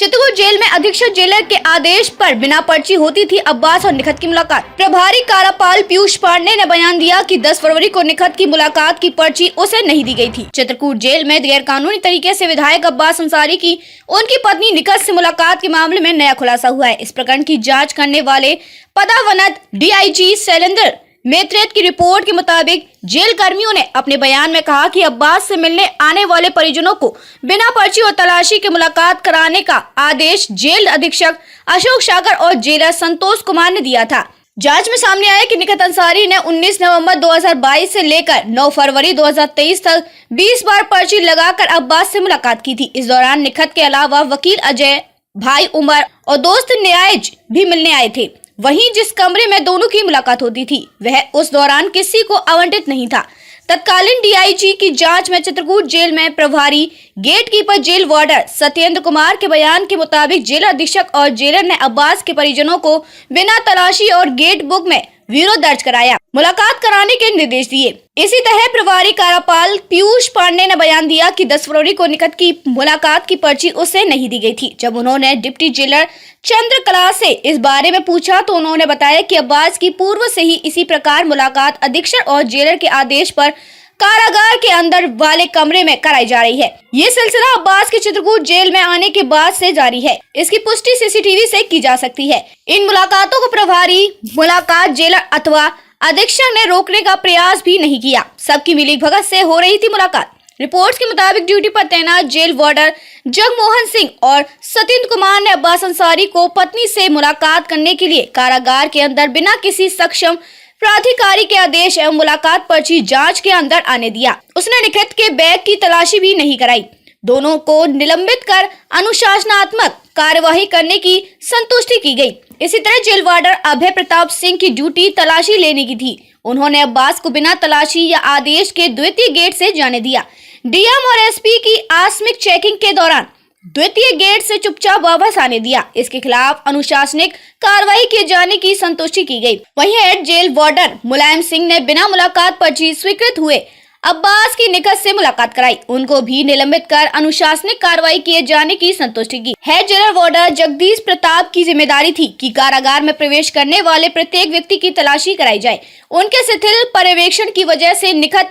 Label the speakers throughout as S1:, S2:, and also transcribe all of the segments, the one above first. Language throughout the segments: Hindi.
S1: चित्रकूट जेल में अधीक्षक जेलर के आदेश पर बिना पर्ची होती थी अब्बास और निखत की मुलाकात। प्रभारी कार्यपाल पीयूष पांडे ने बयान दिया कि 10 फरवरी को निखत की मुलाकात की पर्ची उसे नहीं दी गई थी। चित्रकूट जेल में गैर कानूनी तरीके से विधायक अब्बास अंसारी की उनकी पत्नी निखत से मुलाकात के मामले में नया खुलासा हुआ है। इस प्रकरण की जाँच करने वाले पदावनत DIG शैलेंद्र मेत्रेत की रिपोर्ट के मुताबिक जेल कर्मियों ने अपने बयान में कहा कि अब्बास से मिलने आने वाले परिजनों को बिना पर्ची और तलाशी की मुलाकात कराने का आदेश जेल अधीक्षक अशोक सागर और जेलर संतोष कुमार ने दिया था। जांच में सामने आया कि निखत अंसारी ने 19 नवंबर 2022 से लेकर 9 फरवरी 2023 तक 20 बार पर्ची लगाकर अब्बास से मुलाकात की थी। इस दौरान निखत के अलावा वकील अजय, भाई उमर और दोस्त न्यायज भी मिलने आए थे। वहीं जिस कमरे में दोनों की मुलाकात होती थी वह उस दौरान किसी को आवंटित नहीं था। तत्कालीन DIG की जांच में चित्रकूट जेल में प्रभारी gate keeper jail warder Satyendra Kumar के बयान के मुताबिक जेल अधीक्षक और जेलर ने अब्बास के परिजनों को बिना तलाशी और गेट बुक में विरोध दर्ज कराया, मुलाकात कराने के निर्देश दिए। इसी तरह प्रभारी कार्यपाल पीयूष पांडे ने बयान दिया कि 10 फरवरी को निखत की मुलाकात की पर्ची उसे नहीं दी गई थी। जब उन्होंने डिप्टी जेलर चंद्रकला से इस बारे में पूछा तो उन्होंने बताया कि अब्बास की पूर्व से ही इसी प्रकार मुलाकात अधीक्षक और जेलर के आदेश पर कारागार के अंदर वाले कमरे में कराई जा रही है। ये सिलसिला अब्बास के चित्रकूट जेल में आने के बाद से जारी है। इसकी पुष्टि CCTV से की जा सकती है। इन मुलाकातों को प्रभारी मुलाकात जेलर अथवा अधीक्षक ने रोकने का प्रयास भी नहीं किया। सबकी मिलीभगत से हो रही थी मुलाकात। रिपोर्ट्स के मुताबिक ड्यूटी पर तैनात जेल वार्डर जगमोहन सिंह और सत्येंद्र कुमार ने अब्बास अंसारी को पत्नी से मुलाकात करने के लिए कारागार के अंदर बिना किसी सक्षम प्राधिकारी के आदेश एवं मुलाकात पर्ची जांच के अंदर आने दिया। उसने निखत के बैग की तलाशी भी नहीं कराई। दोनों को निलंबित कर अनुशासनात्मक कार्यवाही करने की संतुष्टि की गई। इसी तरह जेल वार्डर अभय प्रताप सिंह की ड्यूटी तलाशी लेने की थी। उन्होंने अब्बास को बिना तलाशी या आदेश के द्वितीय गेट से जाने दिया। DM और SP की आकस्मिक चेकिंग के दौरान द्वितीय गेट से चुपचाप वापस आने दिया। इसके खिलाफ अनुशासनिक कार्रवाई किए जाने की संतुष्टि की गई। वहीं हेड जेल वार्डर मुलायम सिंह ने बिना मुलाकात पर्ची स्वीकृत हुए अब्बास की निखत से मुलाकात कराई। उनको भी निलंबित कर अनुशासनिक कार्रवाई किए जाने की संतुष्टि की। हेड जेलर वार्डर जगदीश प्रताप की जिम्मेदारी थी कि कारागार में प्रवेश करने वाले प्रत्येक व्यक्ति की तलाशी कराई जाए। उनके शिथिल पर्यवेक्षण की वजह से निखत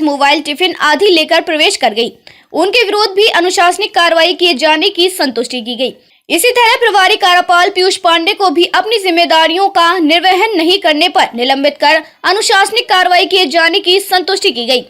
S1: मोबाइल टिफिन आदि लेकर प्रवेश कर गई। उनके विरोध भी अनुशासनिक कार्रवाई किए जाने की संतुष्टि की गई। इसी तरह प्रभारी कार्यपाल पीयूष पांडे को भी अपनी जिम्मेदारियों का निर्वहन नहीं करने पर निलंबित कर अनुशासनिक कार्रवाई किए जाने की संतुष्टि की गई।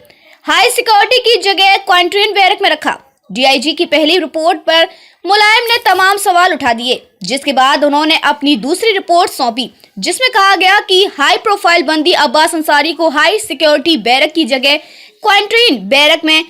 S1: हाई सिक्योरिटी की जगह क्वारंटाइन बैरक में रखा। DIG की पहली रिपोर्ट पर मुलायम ने तमाम सवाल उठा दिए, जिसके बाद उन्होंने अपनी दूसरी रिपोर्ट सौंपी, जिसमें कहा गया कि हाई प्रोफाइल बंदी अब्बास अंसारी को हाई सिक्योरिटी बैरक की जगह क्वारंटाइन बैरक में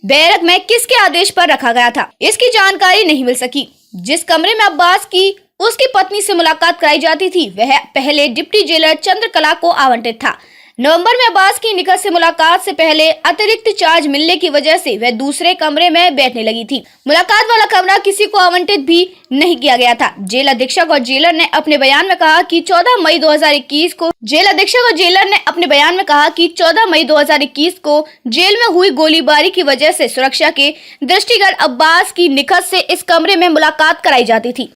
S1: बैरक में किसके आदेश पर रखा गया था, इसकी जानकारी नहीं मिल सकी। जिस कमरे में अब्बास की उसकी पत्नी से मुलाकात कराई जाती थी वह पहले डिप्टी जेलर चंद्रकला को आवंटित था। नवंबर में अब्बास की निखत से मुलाकात से पहले अतिरिक्त चार्ज मिलने की वजह से वह दूसरे कमरे में बैठने लगी थी। मुलाकात वाला कमरा किसी को आवंटित भी नहीं किया गया था। जेल अधीक्षक और जेलर ने अपने बयान में कहा कि 14 मई 2021 को जेल में हुई गोलीबारी की वजह से सुरक्षा के दृष्टिगत अब्बास की निखत से इस कमरे में मुलाकात कराई जाती थी।